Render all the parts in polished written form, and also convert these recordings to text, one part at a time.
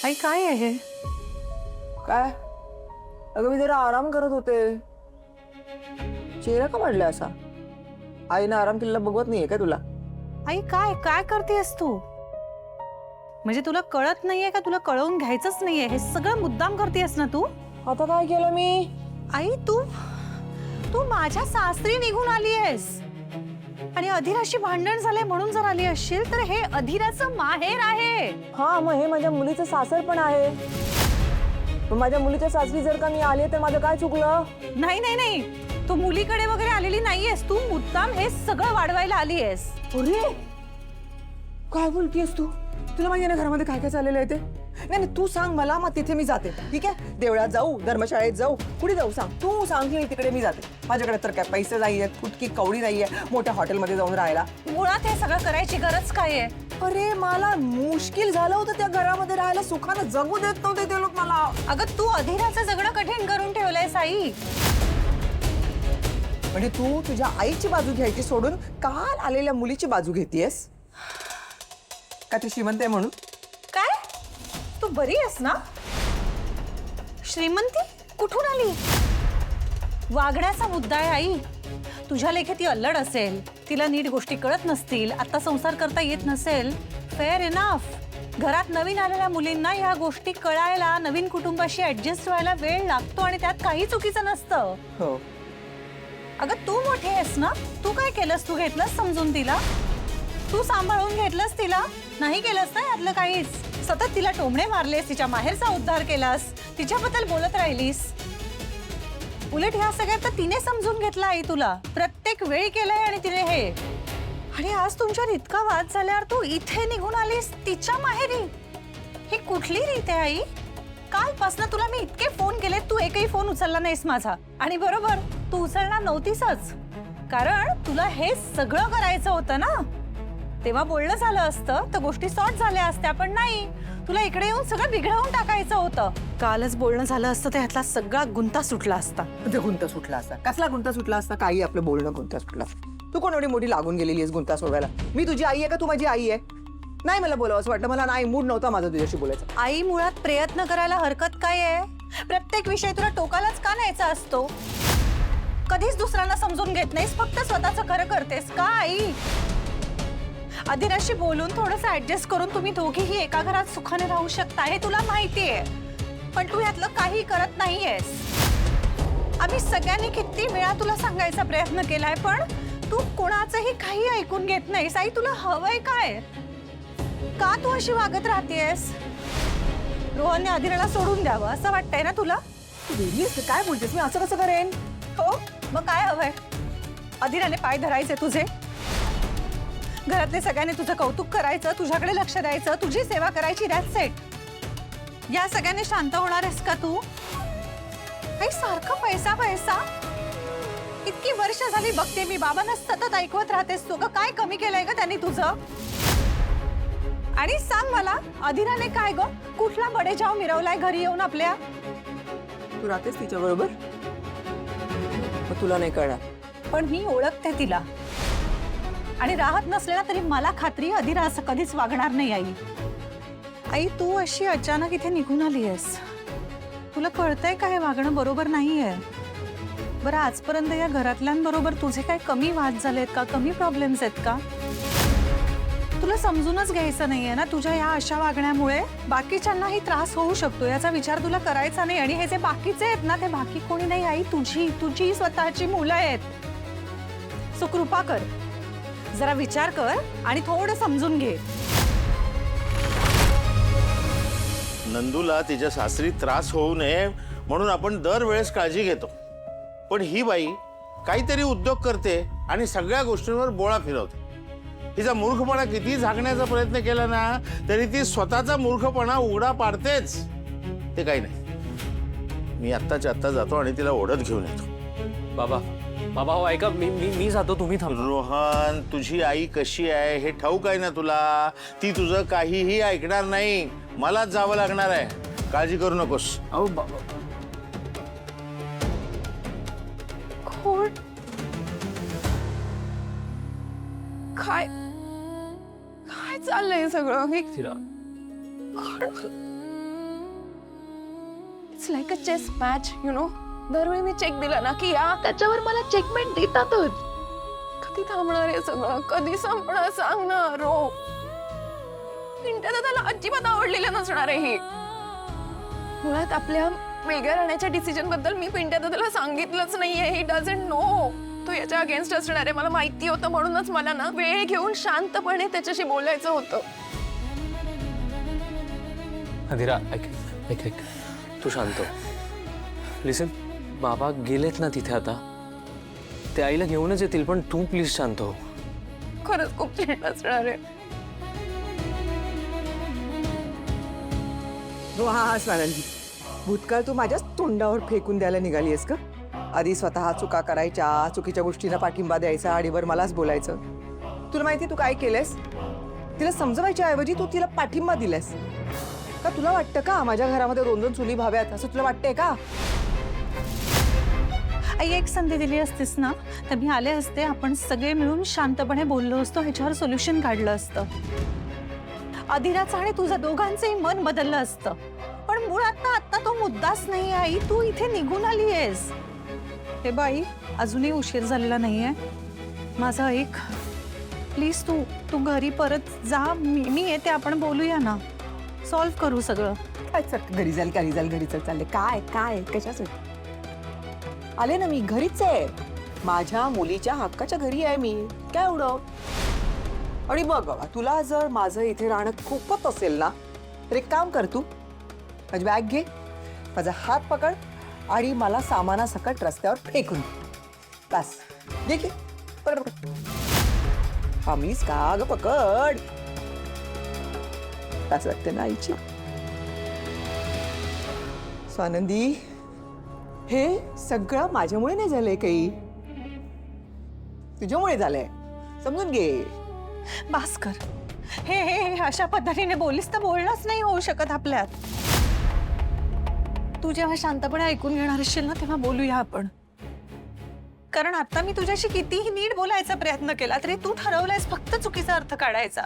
आई काय आहे हे? काय? अगं मी जरा आराम करत होते. चेहरा का पडला असा? आईनं आराम केलेला बघवत नाहीये काय तुला? आई काय काय करतेस तू? म्हणजे तुला कळत नाहीये का? तुला कळवून घ्यायचंच नाहीये? हे सगळं मुद्दाम करतेस ना तू? आता काय केलं मी? आई तू तू माझ्या सासरी निघून आली आहेस आणि अधीराशी भांडण झाले म्हणून जर आली असशील तर हे अधीराचं माहेर आहे. हा, मग हे माझ्या मुलीचं सासर पण आहे. मग माझ्या मुलीच्या सासरी जर का मी आले तर माझं काय चुकलं? नाही नाही नाही, तू मुलीकडे वगैरे आलेली नाहीयेस. तू मुद्दाम हे सगळं वाढवायला आली आहेस. अरे काय बोलतीयस तू? तुला माहिती आहे ना घरामध्ये काय काय चाललेलं आहे ते? नाही तू सांग मला, मग तिथे मी जाते. ठीक आहे, देवळात जाऊ, धर्मशाळेत जाऊ, कुठे जाऊ सांग. तू सांग की तिकडे मी जाते. माझ्याकडे तर काय पैसे नाहीये, फुटकी कवडी नाहीये मोठ्या हॉटेलमध्ये जाऊन राहायला. मुळात हे सगळं करायची गरज काय आहे? अरे मला मुश्किल झालं होतं त्या घरामध्ये राहायला. सुखानं जगू देत नव्हते ते लोक मला. अगं तू अधीराचं जगणं कठीण करून ठेवलंयस आई. म्हणजे तू तुझ्या आईची बाजू घ्यायची सोडून काल आलेल्या मुलीची बाजू घेतीयस का? ती श्रीमंत आहे म्हणून? काय? तू बरी आहेस ना? श्रीमंती कुठून आली? वागण्याचा मुद्दा आहे आई. तुझ्या लेखे ती अल्लड असेल, तिला नीट गोष्टी कळत नसतील, आता संसार करता येत नसेल. Fair enough. घरात नवीन आलेल्या मुलींना ह्या गोष्टी कळायला, नवीन कुटुंबाशी ऍडजस्ट व्हायला वेळ लागतो आणि त्यात काही चुकीचं नसतं. हो. अगं तू मोठी आहेस ना, तू काय केलंस? तू घेतलंस समजून तिला? तू सांभाळून घेतलंस तिला? नाही केलंस ना यातलं काहीच. सतत तिला टोमणे मारलेस, तिच्या माहेरचा उद्धार केलास, तिच्याबद्दल बोलत राहिलीस. उलट ह्या सगळ्यात तर तिने समजून घेतला आई तुला. प्रत्येक वेळी केलंय आणि तिने हे. आणि आज तुमच्यावर इतका वाद झाल्यावर तू इथे निघून आलीस तिच्या माहेरी. ही कुठली रीत आहे आई? कालपासून तुला मी इतके फोन केले, तू एकही फोन उचलला नाहीस माझा. आणि बरोबर तू उचलणार नव्हतीसच, कारण तुला हे सगळं करायचं होतं ना. तेव्हा बोलणं झालं असतं तर गोष्टी सॉर्ट झाल्या असत्या, पण नाही. तुला इकडे येऊन सगळं बिघडवून टाकायचं होतं. कालच बोलणं झालं असतं तर ह्यातला सगळा गुंता सुटला असता. ते गुंता सुटला असता? कसला गुंता सुटला असता? काही आपलं बोलणं गुंता सुटला. तू कोण एवढी मोठी लागून गेलेली आहेस गुंता सोडवायला? मी तुझी आई आहे का तू माझी आई आहे? नाही, मला बोलावं असं वाटतं. मला नाही, मूड नव्हता माझा तुझ्याशी बोलायचा. आई मुळात प्रयत्न करायला हरकत काय आहे? प्रत्येक विषय तुला टोकालाच का न्यायचा असतो? कधीच दुसऱ्यांना समजून घेत नाहीस, फक्त स्वतःचं खरं करतेस का आई? अधीराशी बोलून थोडंसं ऍडजस्ट करून तुम्ही दोघीही एका घरात सुखाने राहू शकता, हे तुला माहितीये. पण तू यातलं काही करत नाहीयेस. आम्ही सगळ्यांनी किती वेळा तुला सांगायचा प्रयत्न केलाय, पण तू कोणाचंही काही ऐकून घेत नाहीस. आई तुला हवंय काय? का तू अशी वागत राहतेस? रोहनने अधीराला सोडून द्यावं असं वाटतंय ना तुला? काय बोलतेस? मी असं कसं करेन? हो, मग काय हवंय? अधीराने पाय धरायचे तुझे, घरातले सगळ्यांनी तुझं कौतुक करायचं, तुझ्याकडे लक्ष द्यायचं, तुझी सेवा करायची. That's it. या सगळ्यांनी शांत होणार आहेस का तू? काही सारखं पैसा पैसा. इतकी वर्ष झाली बघते मी, बाबांना सतत ऐकवत राहतेस तू. काय कमी केलंय का त्यांनी तुझं? आणि सांग मला, अधीराने काय ग कुठला बडेजाव मिरवलाय घरी येऊन आपल्या? तू राहतेस तिच्या बरोबर, मग तुला नाही कळणार. पण मी ओळखते तिला, आणि राहत नसलेला तरी मला खात्री अधीरा असं कधीच वागणार नाही. आई आई तू अशी अचानक इथे निघून आली आहेस, तुला कळतंय का हे वागणं बरोबर नाहीये? बरं आजपर्यंत या घरातल्यांबरोबर तुझे काय कमी वाद झालेत का? कमी प्रॉब्लेम्स आहेत का? तुला समजूनच घ्यायचं नाहीये ना तुझ्या या अशा वागण्यामुळे बाकीच्यांनाही त्रास होऊ शकतो, याचा विचार तुला करायचा नाही. आणि हे जे बाकीचे आहेत ना, ते बाकी कोणी नाही आई, तुझी स्वतःची मुलं आहेत. सो कृपा कर, जरा विचार कर आणि थोडं समजून घे. नंदूला तिच्या सासरी त्रास होऊ नये म्हणून आपण दरवेळेस काळजी घेतो, पण ही बाई काहीतरी उद्योग करते आणि सगळ्या गोष्टींवर बोळा फिरवते. तिचा मूर्खपणा किती झाकण्याचा प्रयत्न केला ना तरी ती स्वतःचा मूर्खपणा उघडा पाडतेच. ते काही नाही, मी आत्ताच्या आत्ता जातो आणि तिला ओढत घेऊन येतो. बाबा बाबा हो ऐका, मी जातो, तुम्ही थांबा. रोहन, तुझी आई कशी आहे हे ठाऊक आहे ना तुला? ती तुझं काहीही ऐकणार नाही. मलाच जावं लागणार आहे, काळजी करू नकोस. अहो बाबा, काय काय चाललंय सगळं? तिला it's like a chess match you know. दरवेळी मी चेक दिला ना की या त्याच्यावर मला चेकमेट देतातच. कधी थांबणार हे सगळं, कधी संपणार सांग ना रो. पिंट्या दादाला अजिबात अजिबात नसणार आहे ही. मुळात आपल्या वेगळ्या राहण्याच्या डिसिजन बद्दल मी पिंट्या दादाला सांगितलंच नाहीये. He doesn't know. तो याच्या अगेन्स्ट असणार आहे मला माहिती होतं. म्हणूनच मला ना वेळ घेऊन शांतपणे त्याच्याशी बोलायचं होतं. अधिरा ऐक ऐक ऐक, तू शांत हो. लिसन, बाबा गेलेत ना तिथे आता, ते आईला घेऊनच येतील, पण तू प्लीज शांत हो. खरंच खूप चिंता असणार आहे. हा स्वानंदी, भूतकाळ तू माझ्याच तोंडावर फेकून द्यायला निघाली आहेस का? आधी स्वतः चुका करायच्या, चुकीच्या गोष्टींना पाठिंबा द्यायचा, आडीवर मलाच बोलायचं. तुला माहिती तू काय केलंस? तिला समजवायच्या ऐवजी तू तिला पाठिंबा दिलास का? तुला वाटतं का माझ्या घरामध्ये 2-2 चुली भाव्यात असं तुला वाटतंय का? आई, एक संधी दिली असतीस ना तर मी आले असते, आपण सगळे मिळून शांतपणे बोललो असतो, ह्याच्यावर सोल्युशन काढलं असतं. अधिराचं आणि तुझं दोघांचंही मन बदललं असतं. पण मुळात ना आता तो मुद्दाच नाही. आई, तू इथे निघून आली आहेस. हे बाई, अजूनही उशीर झालेला नाहीये. माझं ऐक प्लीज. तू घरी परत जा. मी येते, आपण बोलूया ना, सॉल्व्ह करू सगळं. काय घरी जाईल घरी चालले काय काय कशासाठी आले ना? मी घरीच आहे. माझ्या मुलीच्या हक्काच्या घरी आहे मी. काय एवढं? आणि बघ बाबा, तुला जर माझं इथे राहणं खूपच असेल ना तर एक काम कर, तू माझी बॅग घे, माझा हात पकड आणि मला सामानासकट रस्त्यावर फेकून दे. बस घे की पकड. थांबलीस का ग? पकड. असं वाटते ना आईची. स्वानंदी, हे सगळं माझ्यामुळे नाही झालंय, काही तुझ्यामुळे झालंय. समजून घे. भास्कर, हे अशा पद्धतीने बोलीस तर बोलणंच नाही होऊ शकत आपल्यात. तू जेव्हा शांतपणे ऐकून घेणार असशील ना तेव्हा बोलूया आपण. कारण आता मी तुझ्याशी कितीही नीट बोलायचा प्रयत्न केला तरी तू ठरवलंयस फक्त चुकीचा अर्थ काढायचा.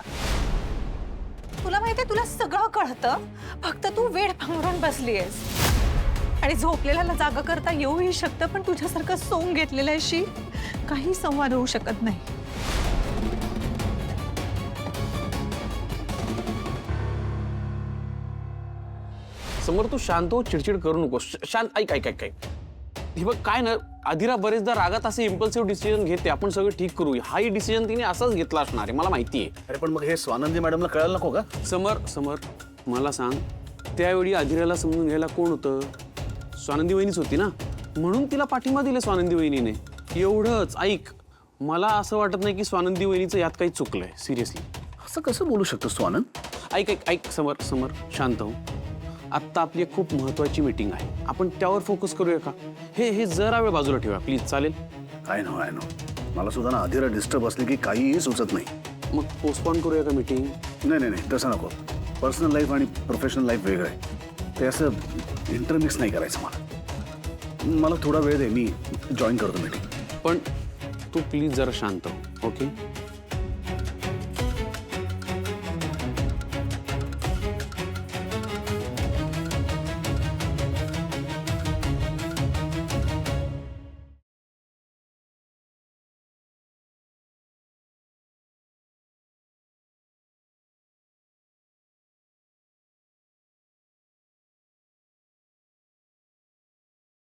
तुला माहितीये, तुला सगळं कळतं, फक्त तू वेळ पांघरून बसलीयस. आणि झोपलेल्याला जागा करता येऊही शकतं, पण तुझ्यासारखं सोंग घेतलेल्याशी काही संवाद होऊ शकत नाही. समोर तू शांत हो, चिडचिड करू नको. शांत ऐक ऐक ऐक ऐक. हे बघ काय ना, अधिरा बरेचदा रागात असे इम्पल्सिव्ह डिसिजन घेते. आपण सगळं ठीक करू. हाही डिसिजन तिने असाच घेतला असणार आहे, मला माहिती आहे. अरे पण मग हे स्वानंदी मॅडमला कळायला नको का? समर मला सांग, त्यावेळी अधिराला समजून घ्यायला कोण होतं? स्वानंदी वहिनीच होती ना. म्हणून तिला पाठिंबा दिला स्वानंदी वहिनीने. एवढंच. ऐक, मला असं वाटत नाही की स्वानंदी वहिनीचं यात काही चुकलंय. सिरियसली. असं कसं बोलू शकतो स्वानंद? ऐक ऐक ऐक समर शांत हो. आत्ता आपली एक खूप महत्वाची मीटिंग आहे, आपण त्यावर फोकस करूया का? हे जरा वेळ बाजूला ठेवा प्लीज. चालेल? आय नो मला सुद्धा ना अधिरा डिस्टर्ब असली की काहीही सुचत नाही. मग पोस्टपोन करूया का मीटिंग? नाही तसं नको. पर्सनल लाईफ आणि प्रोफेशनल लाईफ वेगळं आहे. ते असं इंटरमिक्स नाही करायचं. मला थोडा वेळ दे, मी जॉईन करतो मीटिंग. पण तू प्लीज जरा शांत हो, ओके?